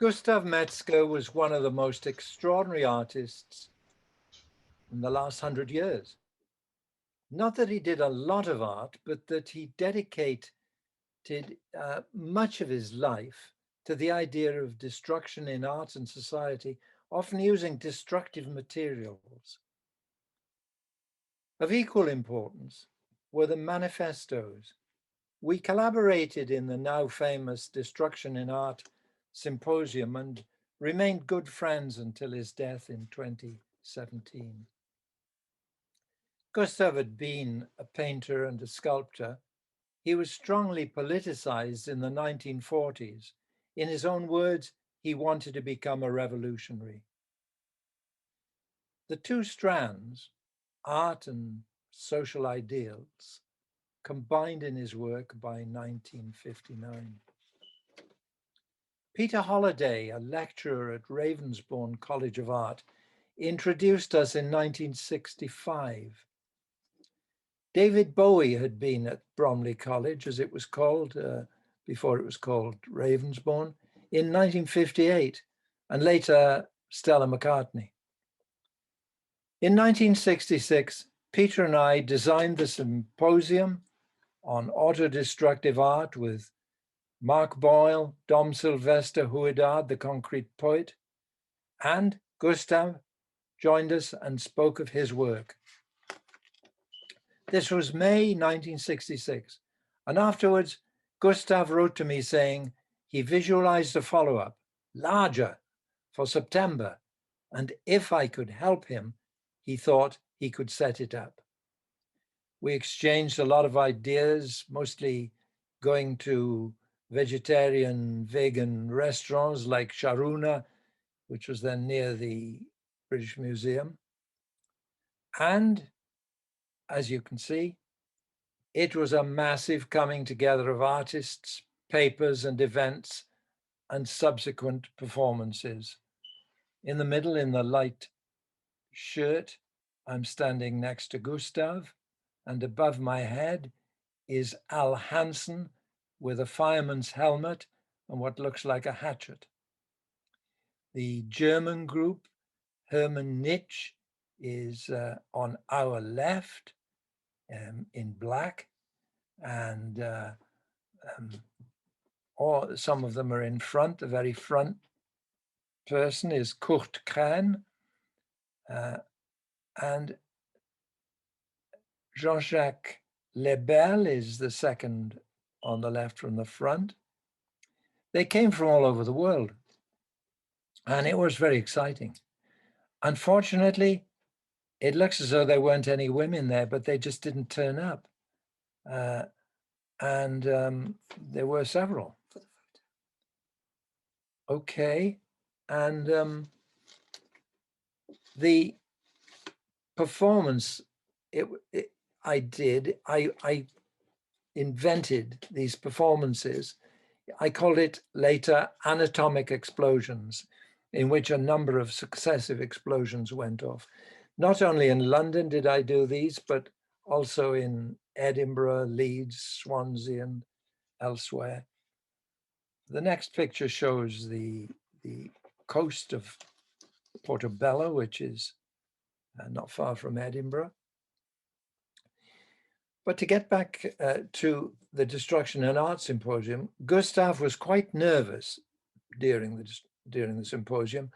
Gustav Metzger was one of the most extraordinary artists in the last 100 years. Not that he did a lot of art, but that he dedicated much of his life to the idea of destruction in art and society, often using destructive materials. Of equal importance were the manifestos. We collaborated in the now famous Destruction in Art Symposium and remained good friends until his death in 2017. Gustav had been a painter and a sculptor. He was strongly politicized in the 1940s. In his own words, he wanted to become a revolutionary. The two strands, art and social ideals, combined in his work by 1959. Peter Holliday, a lecturer at Ravensbourne College of Art, introduced us in 1965. David Bowie had been at Bromley College, as it was called, before it was called Ravensbourne, in 1958, and later Stella McCartney. In 1966, Peter and I designed the symposium on autodestructive art with Mark Boyle, Dom Sylvester Huidard, the concrete poet, and Gustav joined us and spoke of his work. This was May 1966, and afterwards, Gustav wrote to me saying he visualized a follow-up, larger, for September, and if I could help him, he thought he could set it up. We exchanged a lot of ideas, mostly going to vegetarian, vegan restaurants like Sharuna, which was then near the British Museum. And as you can see, it was a massive coming together of artists, papers and events and subsequent performances. In the middle, in the light shirt, I'm standing next to Gustav, and above my head is Al Hansen with a fireman's helmet and what looks like a hatchet. The German group, Hermann Nitsch, is on our left in black, and or some of them are in front. The very front person is Kurt Krahn, and Jean-Jacques Lebel is the second on the left from the front. They came from all over the world, and it was very exciting. Unfortunately, it looks as though there weren't any women there, but they just didn't turn up. And there were several. Okay, and the performance I invented these performances. I called it later anatomic explosions, in which a number of successive explosions went off. Not only in London did I do these, but also in Edinburgh, Leeds, Swansea, and elsewhere. The next picture shows the coast of Portobello, which is not far from Edinburgh. But to get back to the Destruction and Art Symposium, Gustav was quite nervous during the symposium,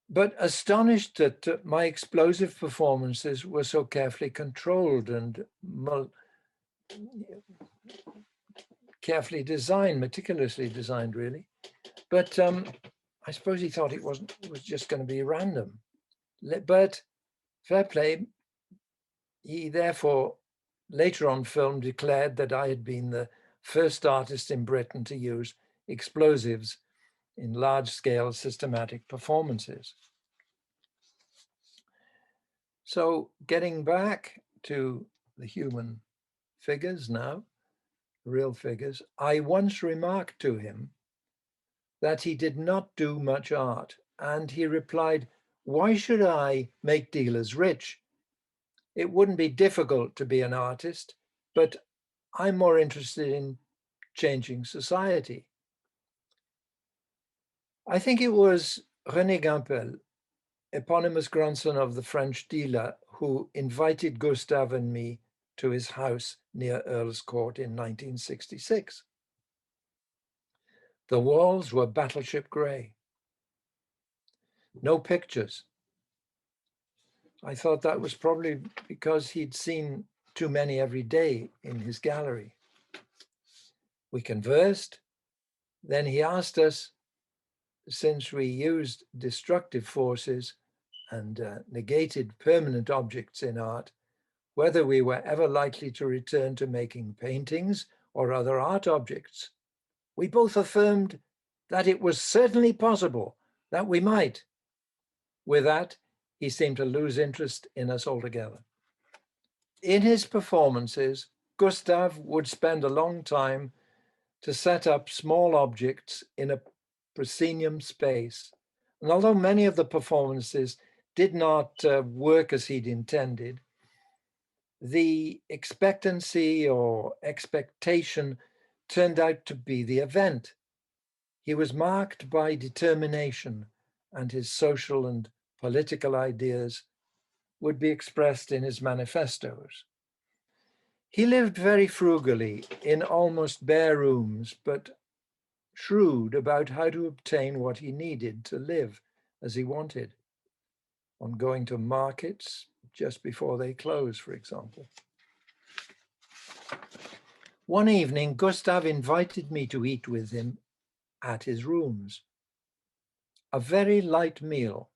but astonished that my explosive performances were so carefully controlled and carefully designed, meticulously designed, really. But I suppose he thought it was just going to be random. But fair play, he therefore later on film declared that I had been the first artist in Britain to use explosives in large-scale systematic performances. So getting back to the human figures now, real figures, I once remarked to him that he did not do much art, and he replied, "Why should I make dealers rich? It wouldn't be difficult to be an artist, but I'm more interested in changing society." I think it was René Gimpel, eponymous grandson of the French dealer, who invited Gustav and me to his house near Earl's Court in 1966. The walls were battleship grey. No pictures. I thought that was probably because he'd seen too many every day in his gallery. We conversed. Then he asked us, since we used destructive forces and negated permanent objects in art, whether we were ever likely to return to making paintings or other art objects. We both affirmed that it was certainly possible that we might. With that, he seemed to lose interest in us altogether. In his performances, Gustav would spend a long time to set up small objects in a proscenium space. And although many of the performances did not work as he'd intended, the expectancy or expectation turned out to be the event. He was marked by determination, and his social and political ideas would be expressed in his manifestos. He lived very frugally in almost bare rooms, but shrewd about how to obtain what he needed to live as he wanted, on going to markets just before they close, for example. One evening, Gustav invited me to eat with him at his rooms. A very light meal,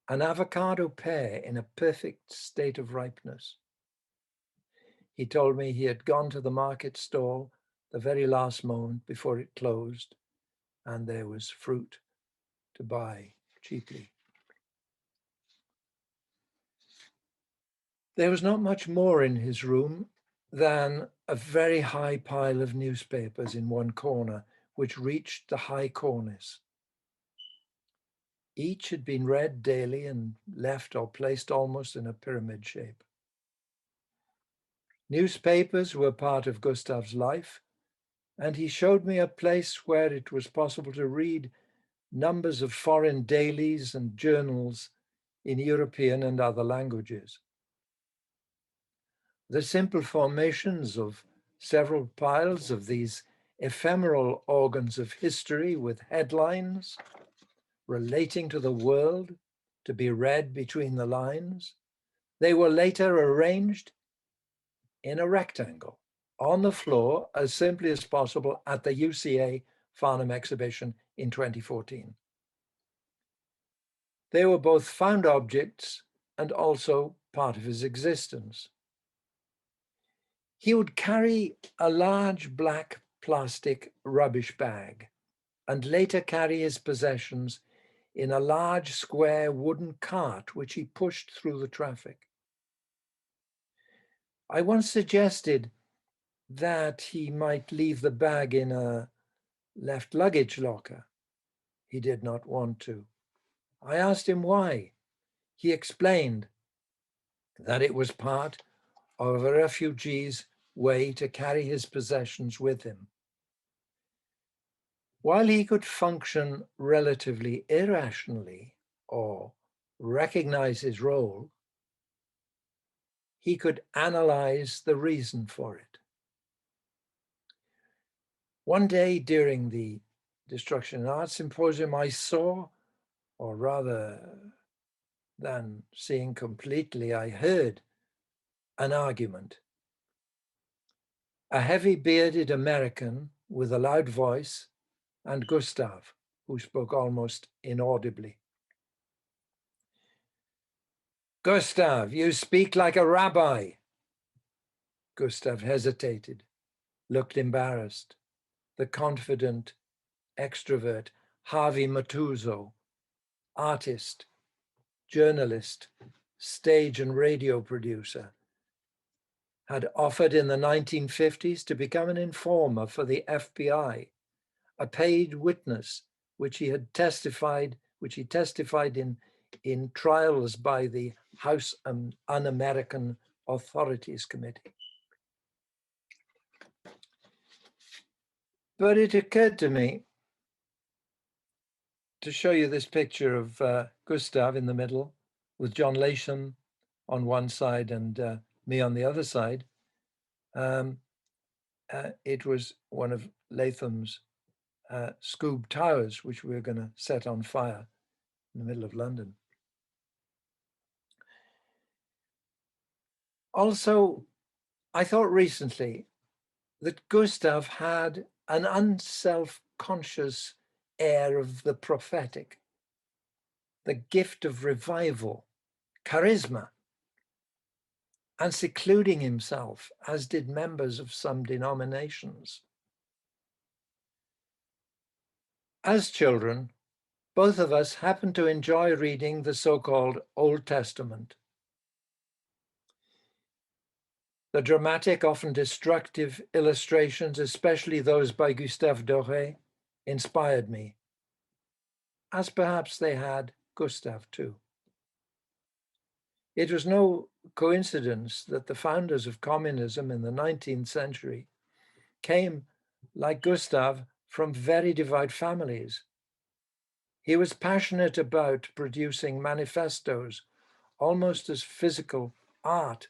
an avocado pear in a perfect state of ripeness. He told me he had gone to the market stall the very last moment before it closed, and there was fruit to buy cheaply. There was not much more in his room than a very high pile of newspapers in one corner, which reached the high cornice. Each had been read daily and left or placed almost in a pyramid shape. Newspapers were part of Gustav's life, and he showed me a place where it was possible to read numbers of foreign dailies and journals in European and other languages. The simple formations of several piles of these ephemeral organs of history with headlines relating to the world to be read between the lines, they were later arranged in a rectangle on the floor as simply as possible at the UCA Farnham exhibition in 2014. They were both found objects and also part of his existence. He would carry a large black plastic rubbish bag and later carry his possessions in a large square wooden cart which he pushed through the traffic. I once suggested that he might leave the bag in a left luggage locker. He did not want to. I asked him why. He explained that it was part of a refugee's way to carry his possessions with him. While he could function relatively irrationally or recognize his role, he could analyze the reason for it. One day during the Destruction and Art Symposium, I saw, or rather than seeing completely, I heard an argument. A heavy-bearded American with a loud voice and Gustav, who spoke almost inaudibly. "Gustav, you speak like a rabbi." Gustav hesitated, looked embarrassed. The confident extrovert Harvey Matuzo, artist, journalist, stage and radio producer, had offered in the 1950s to become an informer for the FBI, a paid witness which he testified in trials by the House Un-American Authorities Committee. But it occurred to me to show you this picture of Gustav in the middle with John Lasham on one side and me on the other side. It was one of Latham's Scoob Towers, which we were going to set on fire in the middle of London. Also, I thought recently that Gustav had an unself-conscious air of the prophetic, the gift of revival, charisma, and secluding himself, as did members of some denominations. As children, both of us happened to enjoy reading the so-called Old Testament. The dramatic, often destructive illustrations, especially those by Gustave Doré, inspired me, as perhaps they had Gustav too. It was no coincidence that the founders of communism in the 19th century came, like Gustav, from very devout families. He was passionate about producing manifestos, almost as physical art.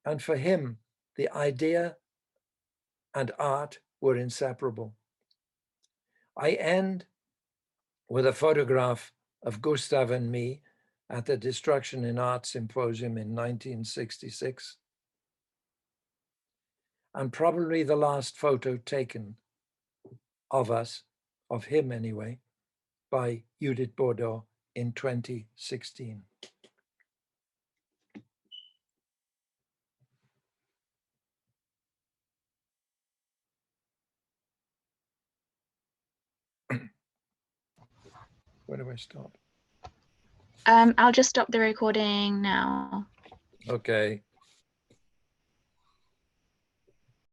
And for him, the idea and art were inseparable. I end with a photograph of Gustav and me at the Destruction in Art Symposium in 1966, and probably the last photo taken of us, of him anyway, by Judith Bordeaux in 2016. Where do I stop? I'll just stop the recording now. Okay.